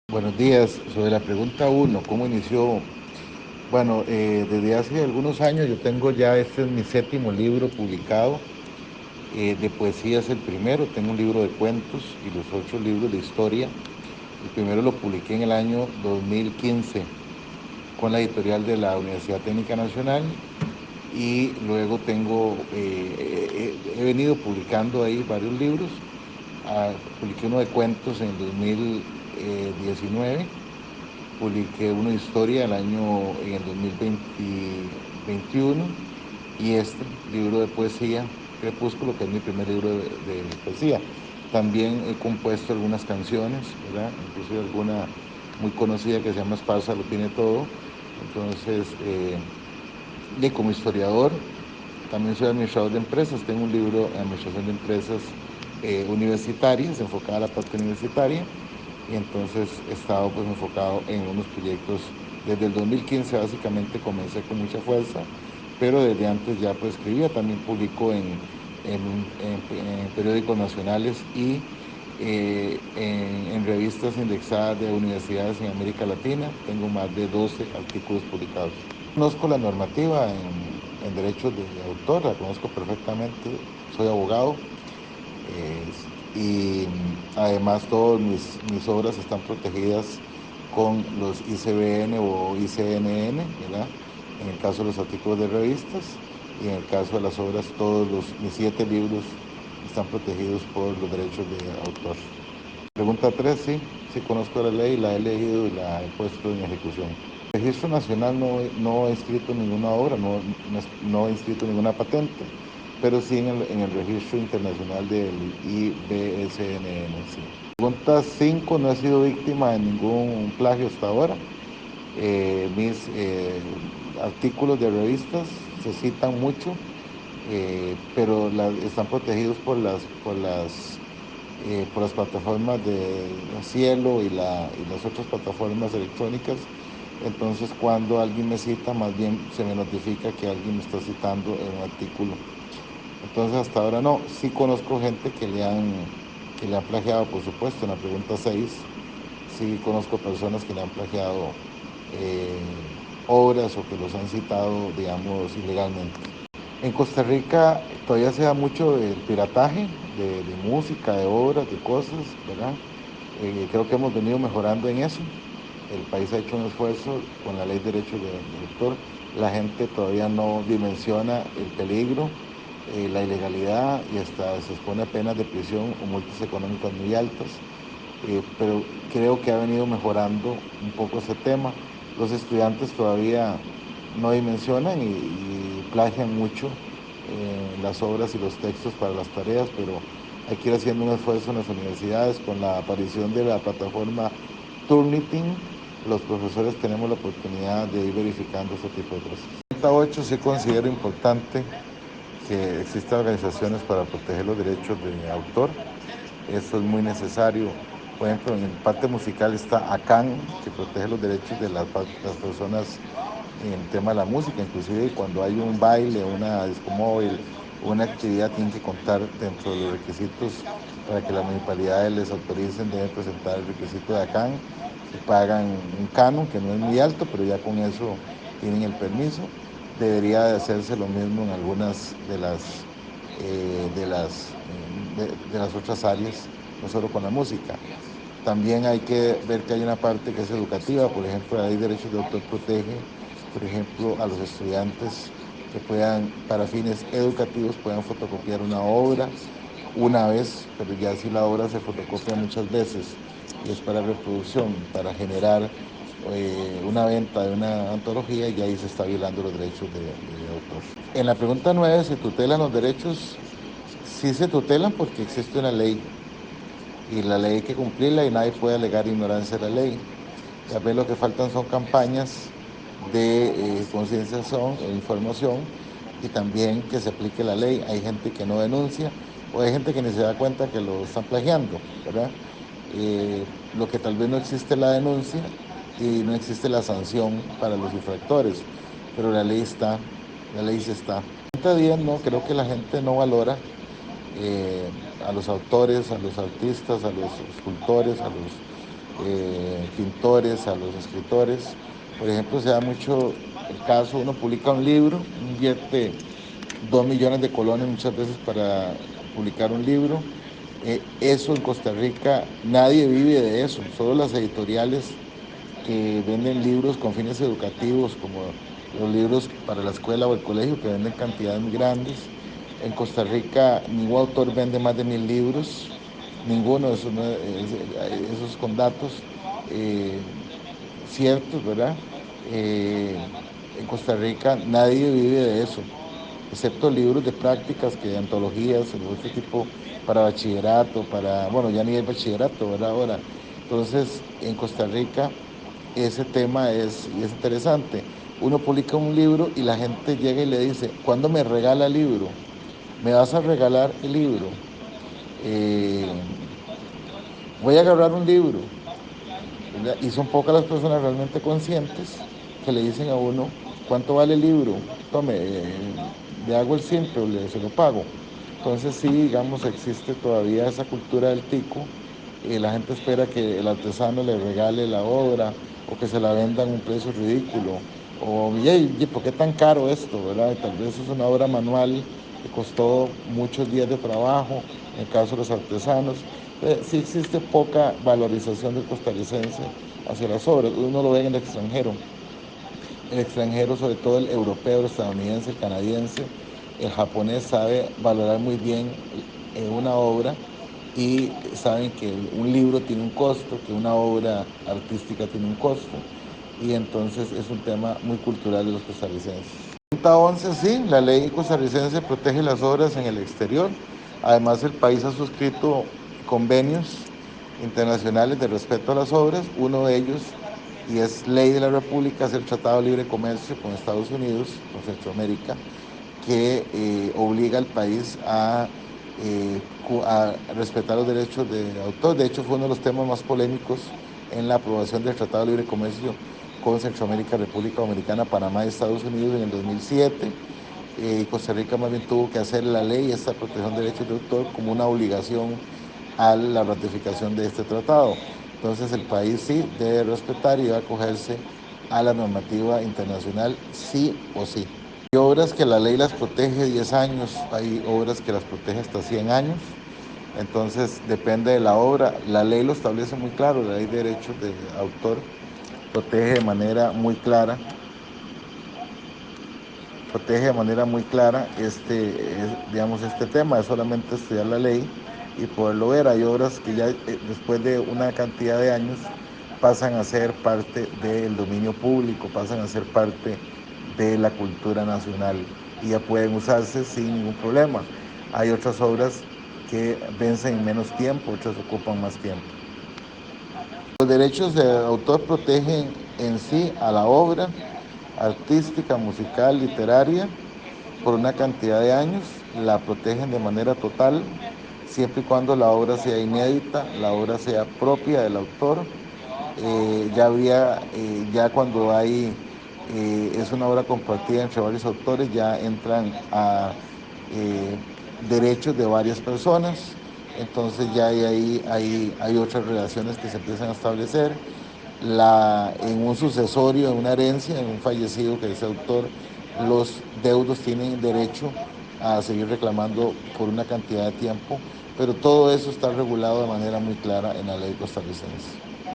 Buenos días. Sobre la pregunta uno, ¿cómo inició? Bueno, desde hace algunos años yo tengo ya, este es mi séptimo libro publicado. De poesía es el primero, tengo un libro de cuentos y los 8 libros de historia. El primero lo publiqué en el año 2015 con la editorial de la Universidad Técnica Nacional y luego he venido publicando ahí varios libros. Publiqué uno de cuentos en el 2019. Publiqué uno de historia en el 2021 y este libro de poesía, Crepúsculo, que es mi primer libro de poesía. También he compuesto algunas canciones, ¿verdad? Inclusive alguna muy conocida que se llama Esparza lo tiene todo. Entonces, como historiador, también soy administrador de empresas. Tengo un libro de administración de empresas universitarias, enfocada a la parte universitaria. Y entonces he estado pues enfocado en unos proyectos. Desde el 2015 básicamente comencé con mucha fuerza, pero desde antes ya pues escribía. También publico en periódicos nacionales y en revistas indexadas de universidades en América Latina. Tengo más de 12 artículos publicados. Conozco la normativa en derechos de autor, la conozco perfectamente. Soy abogado. Y además todas mis obras están protegidas con los ICBN o ICNN, ¿verdad? En el caso de los artículos de revistas, y en el caso de las obras, mis 7 libros están protegidos por los derechos de autor. Pregunta 3, sí, sí conozco la ley, la he leído y la he puesto en ejecución. El Registro Nacional no he inscrito ninguna obra, no he inscrito ninguna patente, pero sí en el Registro Internacional del IBSNN, sí. Pregunta 5, no he sido víctima de ningún plagio hasta ahora. Mis artículos de revistas se citan mucho, pero están protegidos por las plataformas de Cielo y las otras plataformas electrónicas. Entonces, cuando alguien me cita, más bien se me notifica que alguien me está citando en un artículo. Entonces, hasta ahora no. Sí conozco gente que le han plagiado, por supuesto. En la pregunta 6 sí conozco personas que le han plagiado eh, obras o que los han citado, digamos, ilegalmente. En Costa Rica todavía se da mucho el pirataje de música, de obras, de cosas, ¿verdad? Creo que hemos venido mejorando en eso. El país ha hecho un esfuerzo con la ley de derechos de autor. La gente todavía no dimensiona el peligro, la ilegalidad, y hasta se expone a penas de prisión o multas económicas muy altas. Pero creo que ha venido mejorando un poco ese tema. Los estudiantes todavía no dimensionan y plagian mucho las obras y los textos para las tareas, pero hay que ir haciendo un esfuerzo en las universidades con la aparición de la plataforma Turnitin. Los profesores tenemos la oportunidad de ir verificando este tipo de cosas. Punto 8, sí considero importante que existan organizaciones para proteger los derechos de autor. Eso es muy necesario. Por ejemplo, en parte musical está ACAN, que protege los derechos de las personas en el tema de la música. Inclusive cuando hay un baile, una disco móvil, una actividad, tienen que contar dentro de los requisitos para que las municipalidades les autoricen. Deben presentar el requisito de ACAN y pagan un canon que no es muy alto, pero ya con eso tienen el permiso. Debería de hacerse lo mismo en algunas de las otras áreas, no solo con la música. También hay que ver que hay una parte que es educativa. Por ejemplo, la ley de derechos de autor protege, por ejemplo, a los estudiantes que puedan, para fines educativos, puedan fotocopiar una obra una vez, pero ya si la obra se fotocopia muchas veces y es para reproducción, para generar una venta de una antología, ya ahí se está violando los derechos de autor. En la pregunta 9, ¿se tutelan los derechos? Sí se tutelan porque existe una ley, y la ley hay que cumplirla y nadie puede alegar ignorancia de la ley. Tal vez lo que faltan son campañas de concienciación e información, y también que se aplique la ley. Hay gente que no denuncia o hay gente que ni se da cuenta que lo están plagiando, ¿verdad? Lo que tal vez no existe la denuncia y no existe la sanción para los infractores, pero la ley sí está. Pregunta 10, no, creo que la gente no valora a los autores, a los artistas, a los escultores, pintores, a los escritores. Por ejemplo, se da mucho el caso, uno publica un libro, invierte 2 millones de colones muchas veces para publicar un libro. Eso en Costa Rica nadie vive de eso, solo las editoriales que venden libros con fines educativos, como los libros para la escuela o el colegio, que venden cantidades muy grandes. En Costa Rica ningún autor vende más de 1.000 libros, ninguno, eso, no, esos con datos ciertos, ¿verdad? Eh, en Costa Rica nadie vive de eso, excepto libros de prácticas, que antologías o este tipo para bachillerato, para, bueno, ya ni hay bachillerato, ¿verdad? Ahora, entonces, en Costa Rica ese tema es interesante. Uno publica un libro y la gente llega y le dice, ¿cuándo me regala el libro? ¿Me vas a regalar el libro? Eh, Voy a agarrar un libro, ¿verdad? Y son pocas las personas realmente conscientes que le dicen a uno, ¿cuánto vale el libro? Tome, le hago el simple, se lo pago. Entonces sí, digamos, existe todavía esa cultura del tico. La gente espera que el artesano le regale la obra o que se la venda a un precio ridículo. O, ¿por qué tan caro esto? ¿Verdad? Tal vez es una obra manual que costó muchos días de trabajo, en el caso de los artesanos. Sí existe poca valorización del costarricense hacia las obras. Uno lo ve en el extranjero. El extranjero, sobre todo el europeo, el estadounidense, el canadiense, el japonés, sabe valorar muy bien una obra y saben que un libro tiene un costo, que una obra artística tiene un costo, y entonces es un tema muy cultural de los costarricenses. Punta 11, sí, la ley costarricense protege las obras en el exterior. Además, el país ha suscrito convenios internacionales de respeto a las obras. Uno de ellos, y es ley de la República, es el Tratado de Libre Comercio con Estados Unidos, con Centroamérica, que obliga al país a respetar los derechos de autor. De hecho, fue uno de los temas más polémicos en la aprobación del Tratado de Libre Comercio con Centroamérica, República Dominicana, Panamá y Estados Unidos en el 2007. Costa Rica más bien tuvo que hacer la ley, esta protección de derechos de autor, como una obligación a la ratificación de este tratado. Entonces el país sí debe respetar y debe acogerse a la normativa internacional, sí o sí. Hay obras que la ley las protege 10 años, hay obras que las protege hasta 100 años, entonces depende de la obra. La ley lo establece muy claro, la ley de derechos de autor protege de manera muy clara, digamos, este tema, es solamente estudiar la ley y poderlo ver. Hay obras que ya después de una cantidad de años pasan a ser parte del dominio público, pasan a ser parte de la cultura nacional y ya pueden usarse sin ningún problema. Hay otras obras que vencen en menos tiempo, otras ocupan más tiempo. Los derechos de autor protegen en sí a la obra artística, musical, literaria, por una cantidad de años, la protegen de manera total, siempre y cuando la obra sea inédita, la obra sea propia del autor. Ya cuando es una obra compartida entre varios autores, ya entran a eh, derechos de varias personas, entonces ya hay otras relaciones que se empiezan a establecer. En un sucesorio, en una herencia, en un fallecido que es autor, los deudos tienen derecho a seguir reclamando por una cantidad de tiempo, pero todo eso está regulado de manera muy clara en la ley costarricense.